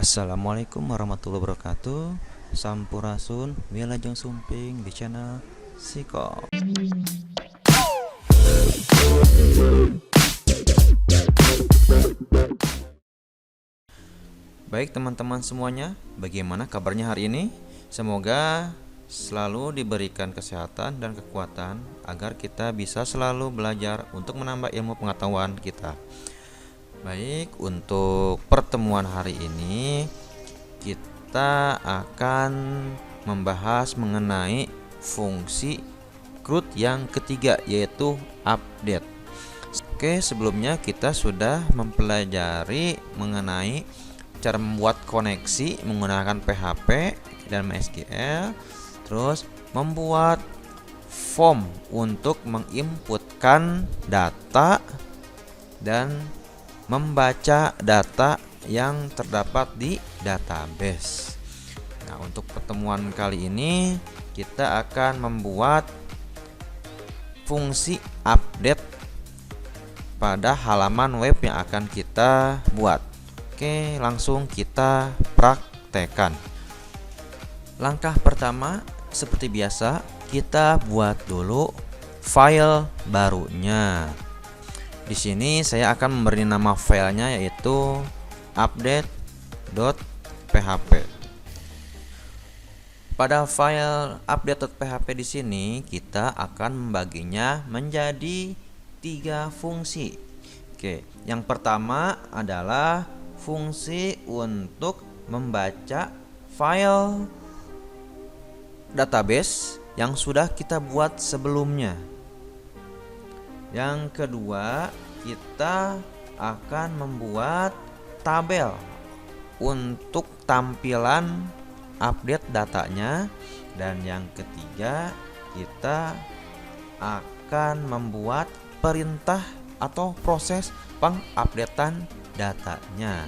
Assalamualaikum warahmatullahi wabarakatuh. Sampurasun, Wilajeng Sumping di channel Siko. Baik teman-teman semuanya, bagaimana kabarnya hari ini? Semoga selalu diberikan kesehatan dan kekuatan agar kita bisa selalu belajar untuk menambah ilmu pengetahuan kita. Baik, untuk pertemuan hari ini kita akan membahas mengenai fungsi CRUD yang ketiga, yaitu update. Oke, sebelumnya kita sudah mempelajari mengenai cara membuat koneksi menggunakan PHP dan MySQL, terus membuat form untuk menginputkan data dan membaca data yang terdapat di database. Nah, untuk pertemuan kali ini kita akan membuat fungsi update pada halaman web yang akan kita buat. Oke, langsung kita praktekkan. Langkah pertama, seperti biasa, kita buat dulu file barunya. Di sini saya akan memberi nama filenya yaitu update.php. Pada file update.php di sini kita akan membaginya menjadi 3 fungsi. Oke, yang pertama adalah fungsi untuk membaca file database yang sudah kita buat sebelumnya. Yang kedua, kita akan membuat tabel untuk tampilan update datanya. Dan yang ketiga, kita akan membuat perintah atau proses pengupdatean datanya.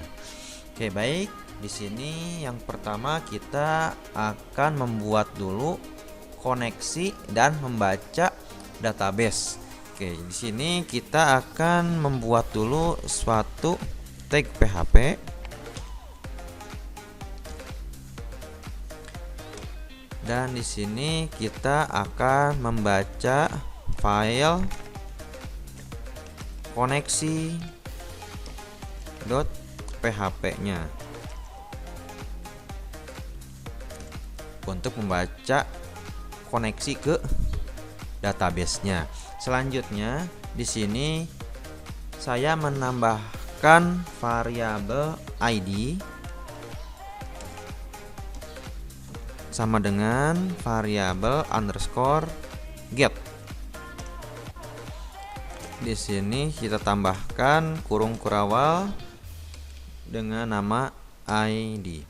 Oke, baik. Di sini yang pertama kita akan membuat dulu koneksi dan membaca database. Oke, di sini kita akan membuat dulu suatu tag PHP. Dan di sini kita akan membaca file koneksi.php-nya untuk membaca koneksi ke database-nya. Selanjutnya di sini saya menambahkan variabel ID sama dengan variabel underscore get. Di sini kita tambahkan kurung kurawal dengan nama ID.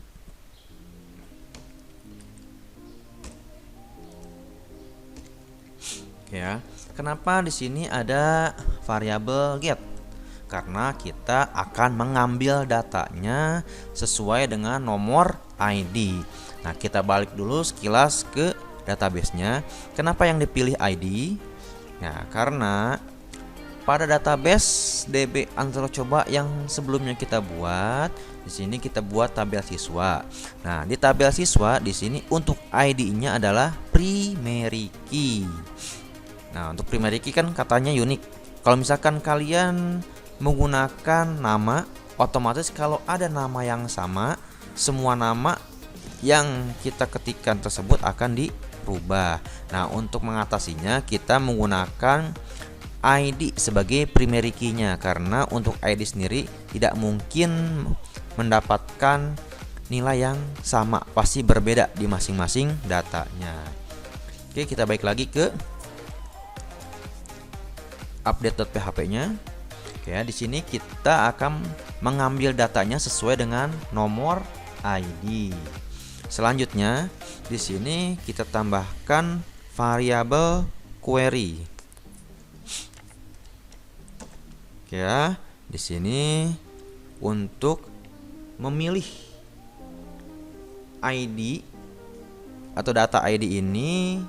Oke ya. Kenapa di sini ada variabel get? Karena kita akan mengambil datanya sesuai dengan nomor ID. Nah, kita balik dulu sekilas ke database-nya. Kenapa yang dipilih ID? Nah, karena pada database DB Antara Coba yang sebelumnya kita buat, di sini kita buat tabel siswa. Nah, di tabel siswa di sini untuk ID-nya adalah primary key. Nah, untuk primary key kan katanya unik. Kalau misalkan kalian menggunakan nama, otomatis kalau ada nama yang sama, semua nama yang kita ketikkan tersebut akan dirubah. Nah, untuk mengatasinya kita menggunakan ID sebagai primary key-nya, karena untuk ID sendiri tidak mungkin mendapatkan nilai yang sama, pasti berbeda di masing-masing datanya. Oke, kita balik lagi ke update.php-nya. Oke, di sini kita akan mengambil datanya sesuai dengan nomor ID. Selanjutnya, di sini kita tambahkan variabel query. Oke ya, di sini untuk memilih ID atau data ID ini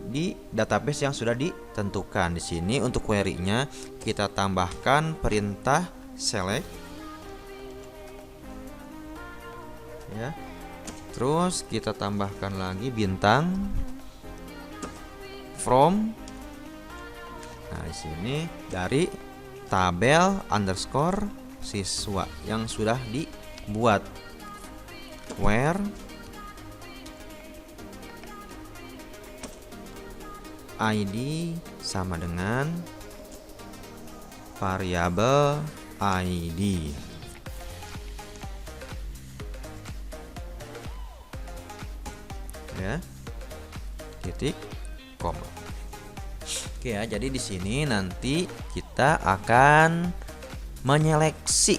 di database yang sudah ditentukan. Di sini untuk query-nya kita tambahkan perintah select ya. Terus kita tambahkan lagi bintang from. Nah, di sini dari tabel underscore siswa yang sudah dibuat. Where ID sama dengan variabel ID. Ya, titik koma. Oke ya, jadi di sini nanti kita akan menyeleksi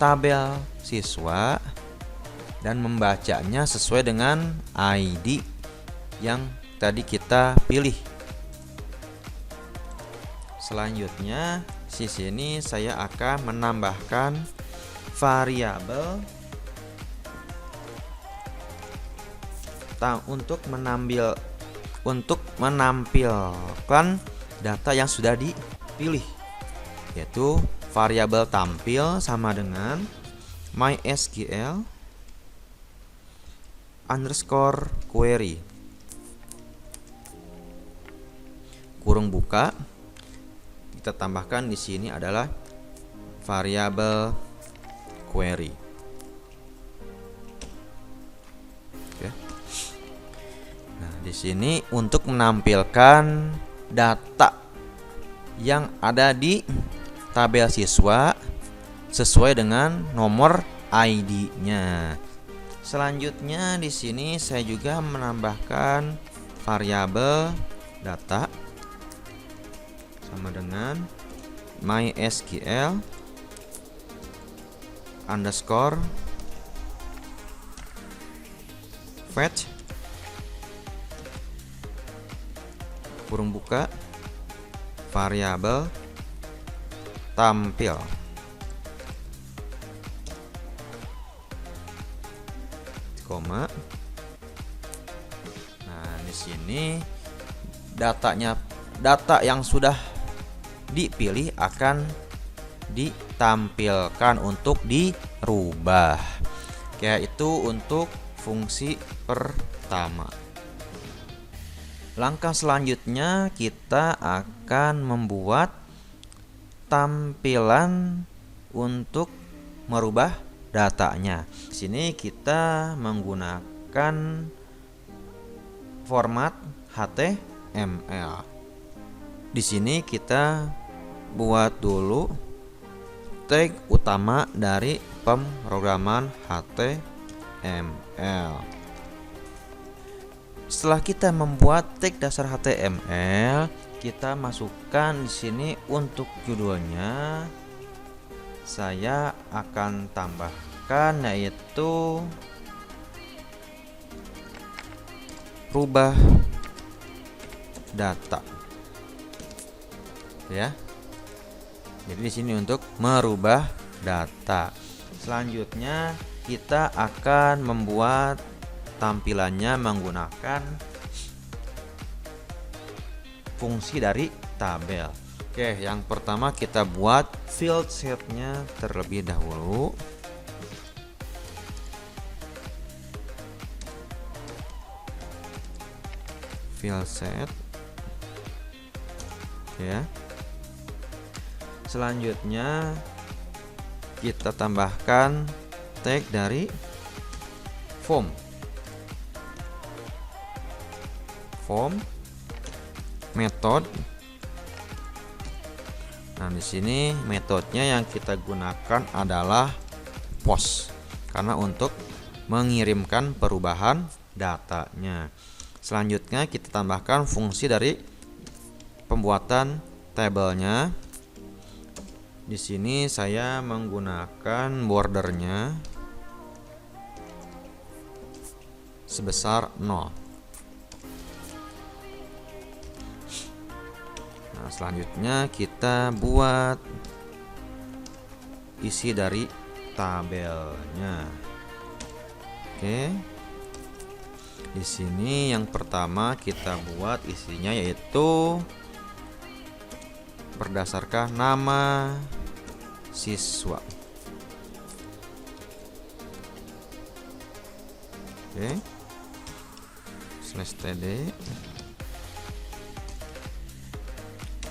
tabel siswa dan membacanya sesuai dengan ID yang tadi kita pilih. Selanjutnya di sini saya akan menambahkan variabel untuk menampilkan data yang sudah dipilih, yaitu variabel tampil sama dengan mysql underscore query kurung buka. Kita tambahkan di sini adalah variabel query. Oke. Nah, di sini untuk menampilkan data yang ada di tabel siswa sesuai dengan nomor ID-nya. Selanjutnya di sini saya juga menambahkan variabel data sama dengan mysql underscore fetch kurung buka variabel tampil. Koma. Nah, di sini data yang sudah dipilih akan ditampilkan untuk dirubah. Kayak itu untuk fungsi pertama. Langkah selanjutnya kita akan membuat tampilan untuk merubah datanya. Di sini kita menggunakan format HTML. Di sini kita buat dulu tag utama dari pemrograman HTML. Setelah kita membuat tag dasar HTML, kita masukkan di sini untuk judulnya. Saya akan tambahkan yaitu rubah data. Ya. Jadi di sini untuk merubah data. Selanjutnya kita akan membuat tampilannya menggunakan fungsi dari tabel. Oke, yang pertama kita buat field setnya terlebih dahulu. Field set. Ya. Selanjutnya kita tambahkan tag dari form method. Nah, di sini metodenya yang kita gunakan adalah post karena untuk mengirimkan perubahan datanya. Selanjutnya kita tambahkan fungsi dari pembuatan tabelnya. Di sini saya menggunakan bordernya sebesar 0. Nah, selanjutnya kita buat isi dari tabelnya. Oke. Di sini yang pertama kita buat isinya yaitu berdasarkan nama siswa. Oke. /td.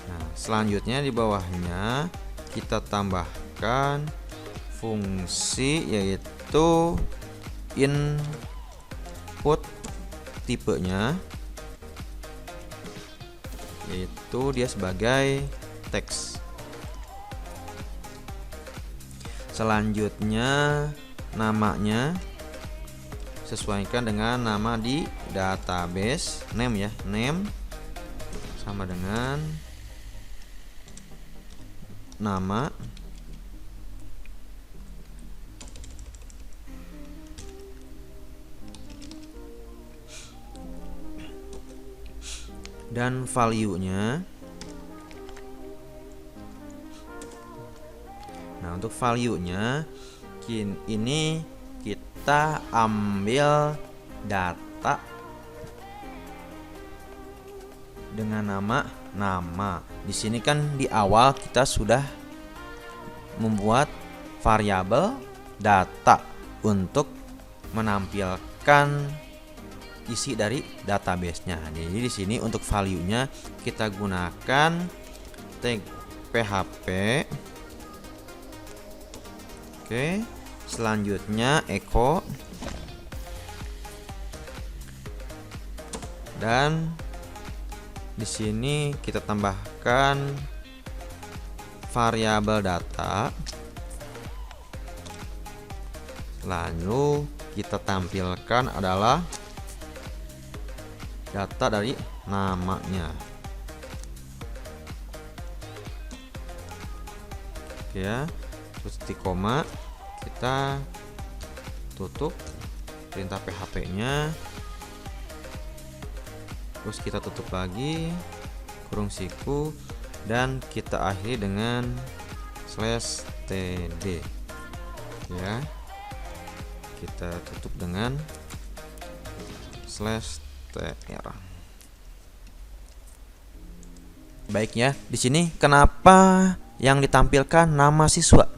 Nah, selanjutnya di bawahnya kita tambahkan fungsi yaitu input tipenya, yaitu dia sebagai teks. Selanjutnya namanya sesuaikan dengan nama di database, name ya, name sama dengan nama dan value-nya. Nah, untuk value-nya ini kita ambil data dengan nama. Di sini kan di awal kita sudah membuat variabel data untuk menampilkan isi dari database-nya. Jadi di sini untuk value-nya kita gunakan tag php. Oke, selanjutnya echo dan di sini kita tambahkan variabel data. Lalu kita tampilkan adalah data dari namanya. Oke ya, terus titik koma, kita tutup perintah PHP-nya. Terus kita tutup lagi kurung siku dan kita akhiri dengan /td ya. Kita tutup dengan /tr. Baik ya, di sini kenapa yang ditampilkan nama siswa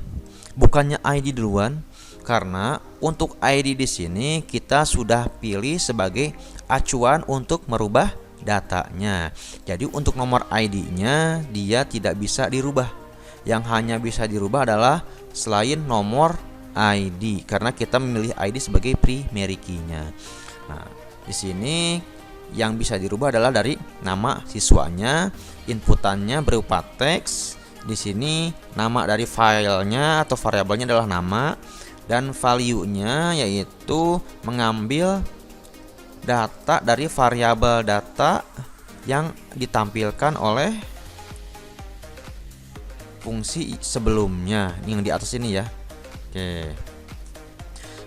bukannya ID duluan? Karena untuk ID di sini kita sudah pilih sebagai acuan untuk merubah datanya. Jadi untuk nomor ID-nya dia tidak bisa dirubah. Yang hanya bisa dirubah adalah selain nomor ID, karena kita memilih ID sebagai primary key-nya. Nah, di sini yang bisa dirubah adalah dari nama siswanya, inputannya berupa teks. Di sini nama dari filenya atau variabelnya adalah nama, dan value-nya yaitu mengambil data dari variabel data yang ditampilkan oleh fungsi sebelumnya yang di atas ini ya. Oke.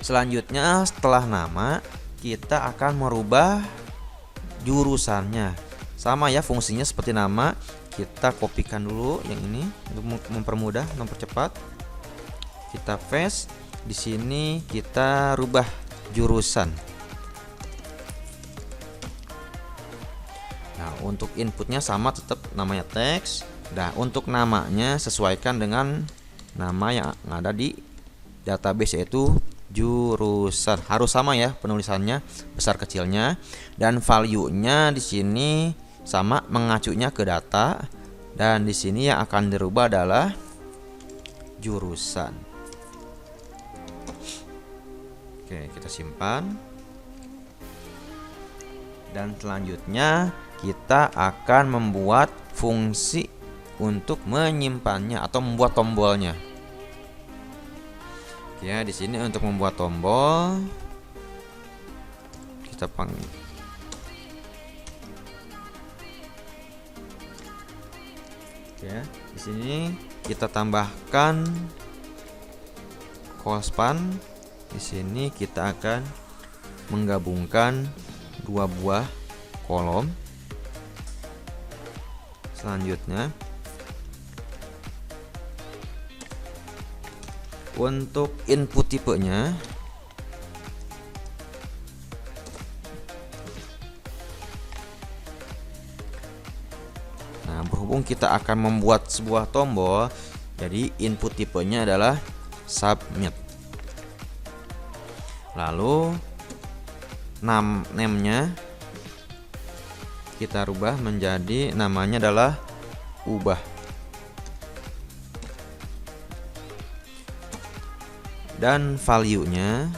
Selanjutnya setelah nama kita akan merubah jurusannya. Sama ya, fungsinya seperti nama. Kita kopikan dulu yang ini untuk mempermudah, mempercepat. Kita paste. Di sini kita rubah jurusan. Nah, untuk inputnya sama, tetap namanya teks. Nah, untuk namanya sesuaikan dengan nama yang ada di database, yaitu jurusan. Harus sama ya penulisannya, besar kecilnya, dan value-nya di sini sama, mengacunya ke data, dan di sini yang akan dirubah adalah jurusan. Oke, kita simpan. Dan selanjutnya kita akan membuat fungsi untuk menyimpannya atau membuat tombolnya. Oke, ya, di sini untuk membuat tombol kita panggil. Oke, ya, di sini kita tambahkan callspan. Di sini kita akan menggabungkan dua buah kolom. Selanjutnya untuk input tipenya berhubung kita akan membuat sebuah tombol, jadi input tipenya adalah submit. Lalu name-nya kita rubah menjadi namanya adalah ubah. Dan value-nya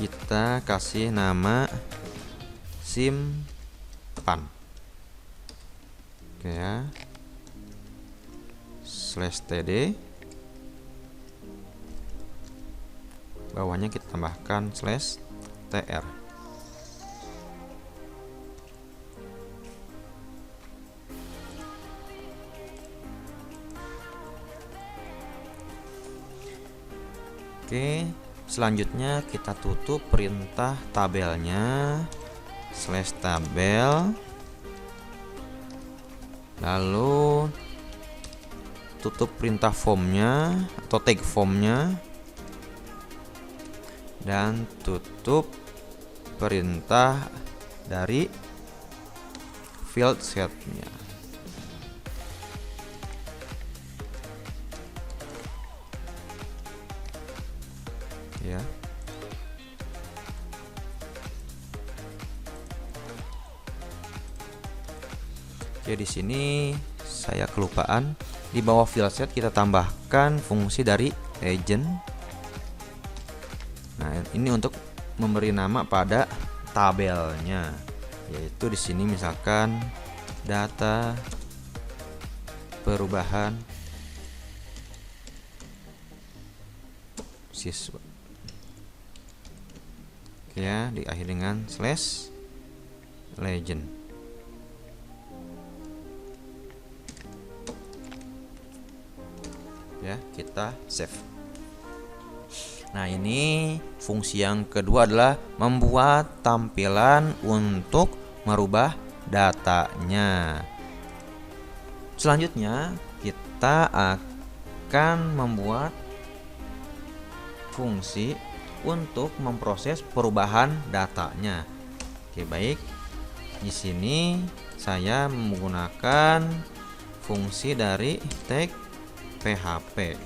kita kasih nama simpan. Oke ya. /td, bawahnya kita tambahkan /tr. Oke, selanjutnya kita tutup perintah tabelnya /tabel, lalu tutup perintah formnya atau tag formnya, dan tutup perintah dari field setnya. Ya. Oke, di sini saya kelupaan, di bawah field set kita tambahkan fungsi dari legend. Nah, ini untuk memberi nama pada tabelnya, yaitu di sini misalkan data perubahan siswa. Oke ya, diakhiri dengan /legend. Ya, kita save. Nah, ini fungsi yang kedua adalah membuat tampilan untuk merubah datanya. Selanjutnya kita akan membuat fungsi untuk memproses perubahan datanya. Oke, baik. Di sini saya menggunakan fungsi dari tag PHP.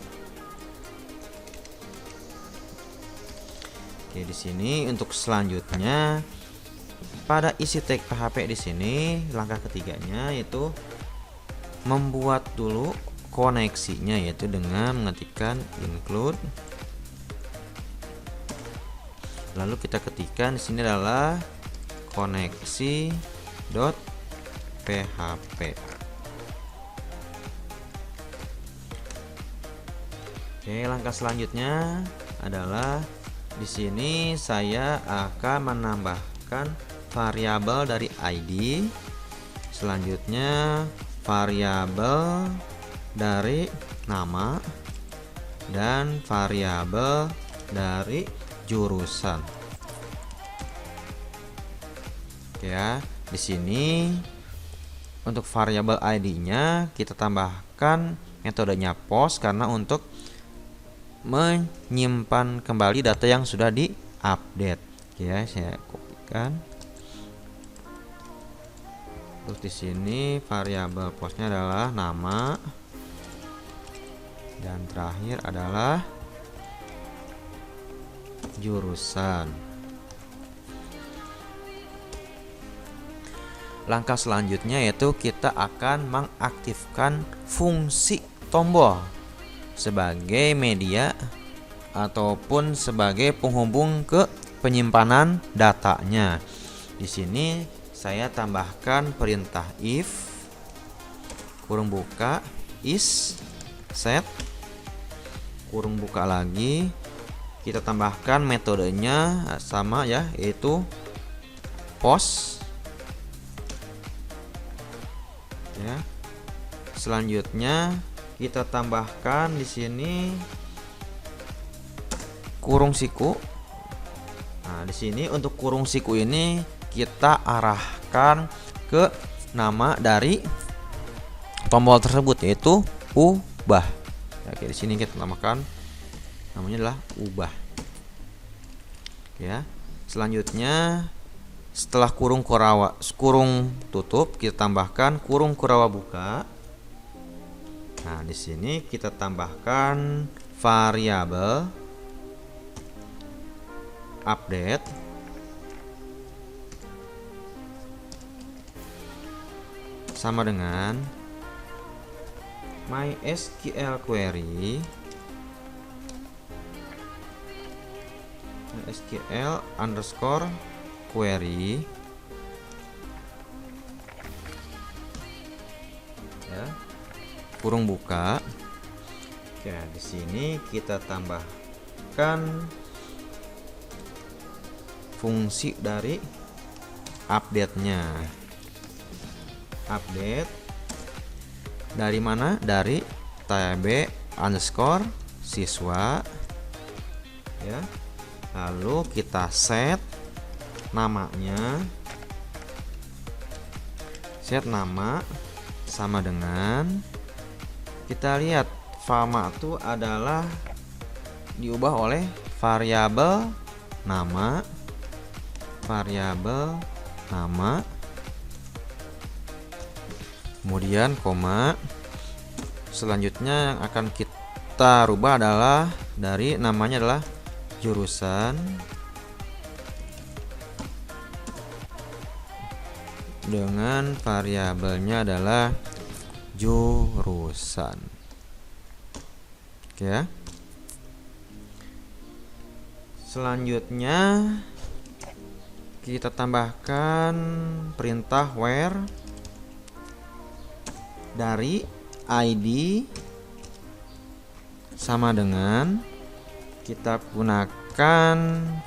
Oke, di sini untuk selanjutnya pada isi tag PHP di sini langkah ketiganya yaitu membuat dulu koneksinya, yaitu dengan mengetikkan include. Lalu kita ketikkan di sini adalah koneksi.php. Oke, langkah selanjutnya adalah di sini saya akan menambahkan variabel dari ID. Selanjutnya variabel dari nama dan variabel dari jurusan. Oke ya, di sini untuk variabel ID-nya kita tambahkan metodenya post karena untuk menyimpan kembali data yang sudah diupdate. Oke ya, saya kopikan. Terus di sini variabel postnya adalah nama dan terakhir adalah jurusan. Langkah selanjutnya yaitu kita akan mengaktifkan fungsi tombol sebagai media ataupun sebagai penghubung ke penyimpanan datanya. Di sini saya tambahkan perintah if kurung buka is set kurung buka lagi. Kita tambahkan metodenya sama ya, yaitu post ya. Selanjutnya kita tambahkan di sini kurung siku. Nah, di sini untuk kurung siku ini kita arahkan ke nama dari tombol tersebut, yaitu ubah. Oke, di sini kita tambahkan namanya adalah ubah. Ya. Selanjutnya setelah kurung tutup kita tambahkan kurung kurawa buka. Nah, di sini kita tambahkan variabel update sama dengan MySQL query SQL underscore query ya, kurung buka. Oke, di sini kita tambahkan fungsi dari update-nya. Update dari mana? Dari tb underscore siswa ya. Lalu kita set namanya, set nama sama dengan, kita lihat fama itu adalah diubah oleh variabel nama, kemudian koma. Selanjutnya yang akan kita rubah adalah dari namanya adalah jurusan dengan variabelnya adalah jurusan. Oke ya. Selanjutnya kita tambahkan perintah where dari ID sama dengan, kita gunakan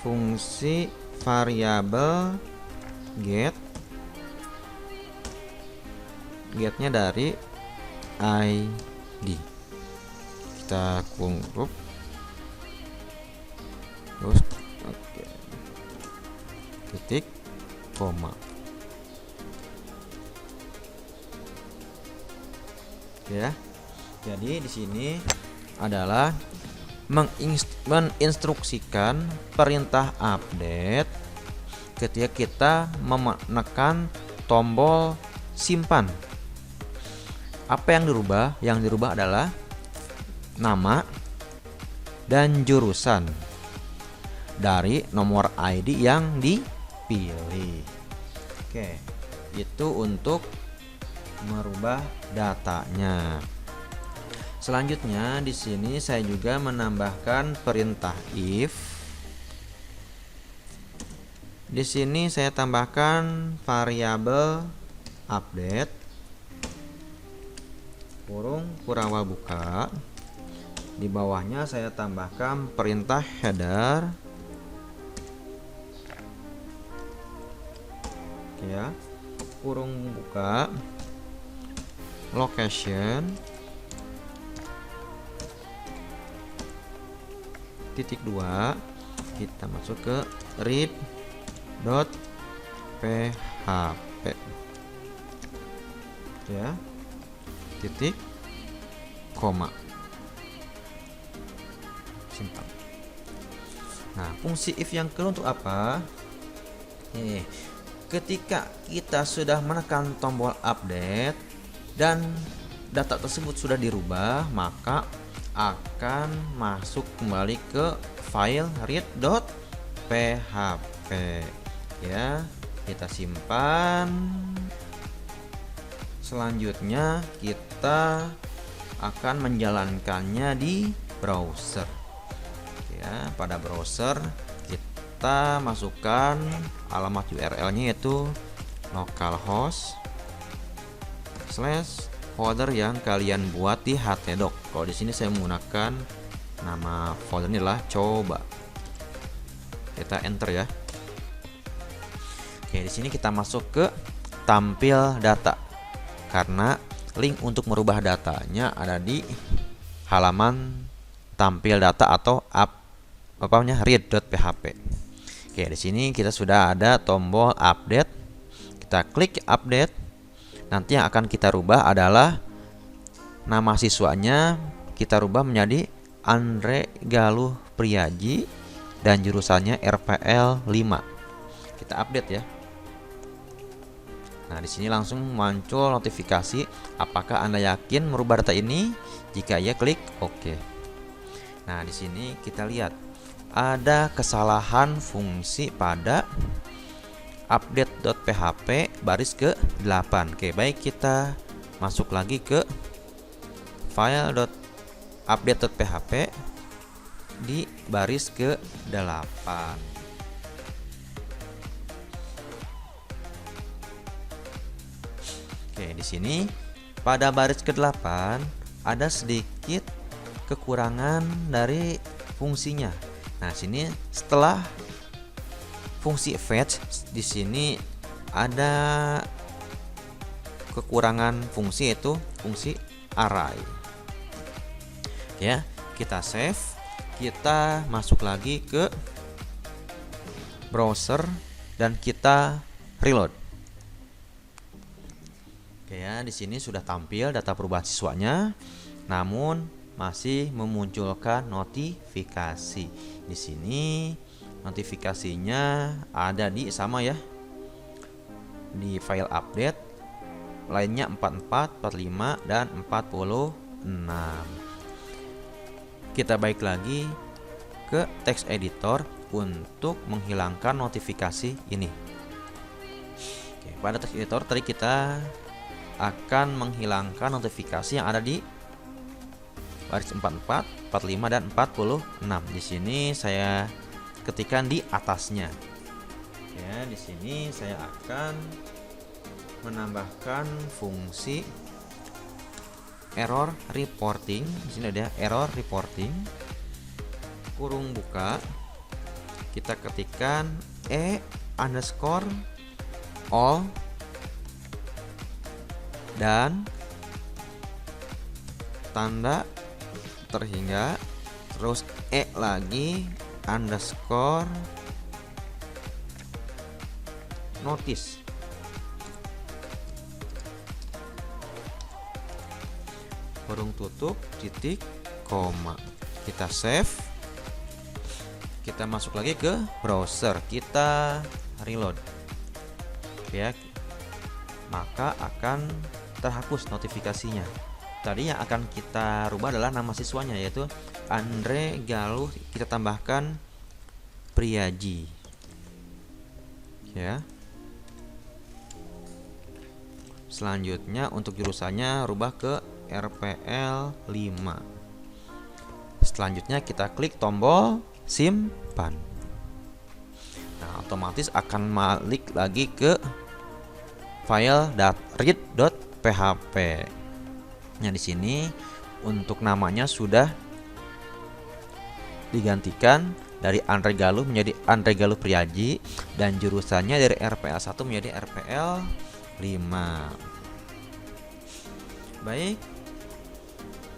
fungsi variabel getnya dari ID. Kita kumpul terus oke. Titik koma. Oke ya. Jadi di sini adalah menginstruksikan perintah update ketika kita menekan tombol simpan. Apa yang dirubah? Yang dirubah adalah nama dan jurusan dari nomor ID yang dipilih. Oke, itu untuk merubah datanya. Selanjutnya di sini saya juga menambahkan perintah if. Di sini saya tambahkan variabel update kurung kurawal buka. Di bawahnya saya tambahkan perintah header ya, kurung buka location titik 2, kita masuk ke read.php ya, titik koma, simpan. Nah, fungsi if yang kedua untuk apa? Ketika kita sudah menekan tombol update dan data tersebut sudah dirubah, maka akan masuk kembali ke file read.php ya. Kita simpan. Selanjutnya kita akan menjalankannya di browser ya. Pada browser kita masukkan alamat URL-nya yaitu localhost / folder yang kalian buat di htdoc. Kalau di sini saya menggunakan nama folder ini adalah coba. Kita enter ya. Oke, di sini kita masuk ke tampil data. Karena link untuk merubah datanya ada di halaman tampil data atau read.php. Oke, di sini kita sudah ada tombol update. Kita klik update. Nanti yang akan kita rubah adalah nama siswanya, kita rubah menjadi Andre Galuh Priaji dan jurusannya RPL 5. Kita update ya. Nah, di sini langsung muncul notifikasi apakah Anda yakin merubah data ini? Jika iya, klik OK. Nah, di sini kita lihat ada kesalahan fungsi pada update.php baris ke-8. Oke, baik, kita masuk lagi ke file.update.php di baris ke-8. Oke, di sini pada baris ke-8 ada sedikit kekurangan dari fungsinya. Nah, sini setelah fungsi fetch, di sini ada kekurangan fungsi, yaitu fungsi array. Ya, kita save, kita masuk lagi ke browser dan kita reload. Oke ya, di sini sudah tampil data perubahan siswanya, namun masih memunculkan notifikasi. Di sini notifikasinya ada di sama ya, di file update lainnya 44, 45 dan 46. Kita balik lagi ke text editor untuk menghilangkan notifikasi ini. Oke, pada text editor tadi kita akan menghilangkan notifikasi yang ada di baris 44, 45 dan 46. Di sini saya ketikkan di atasnya. Ya, di sini saya akan menambahkan fungsi error reporting. Di sini ada error reporting, kurung buka, kita ketikkan all dan tanda terhingga, terus lagi _notice. Kurung tutup, titik, koma. Kita save, kita masuk lagi ke browser, kita reload ya, maka akan terhapus notifikasinya. Tadi yang akan kita rubah adalah nama siswanya, yaitu Andre Galuh, kita tambahkan Priaji ya. Selanjutnya untuk jurusannya rubah ke RPL 5. Selanjutnya kita klik tombol simpan. Nah, otomatis akan balik lagi ke file .read.php. Nah, di sini untuk namanya sudah digantikan dari Andre Galuh menjadi Andre Galuh Priaji, dan jurusannya dari RPL 1 menjadi RPL 5. Baik,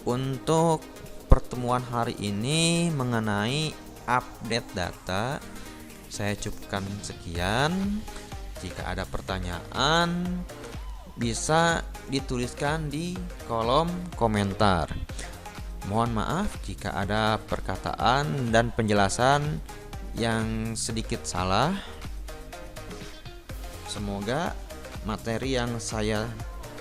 untuk pertemuan hari ini mengenai update data saya cukupkan sekian. Jika ada pertanyaan bisa dituliskan di kolom komentar. Mohon maaf jika ada perkataan dan penjelasan yang sedikit salah. Semoga materi yang saya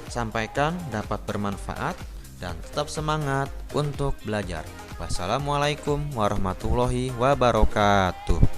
sampaikan dapat bermanfaat dan tetap semangat untuk belajar. Wassalamualaikum warahmatullahi wabarakatuh.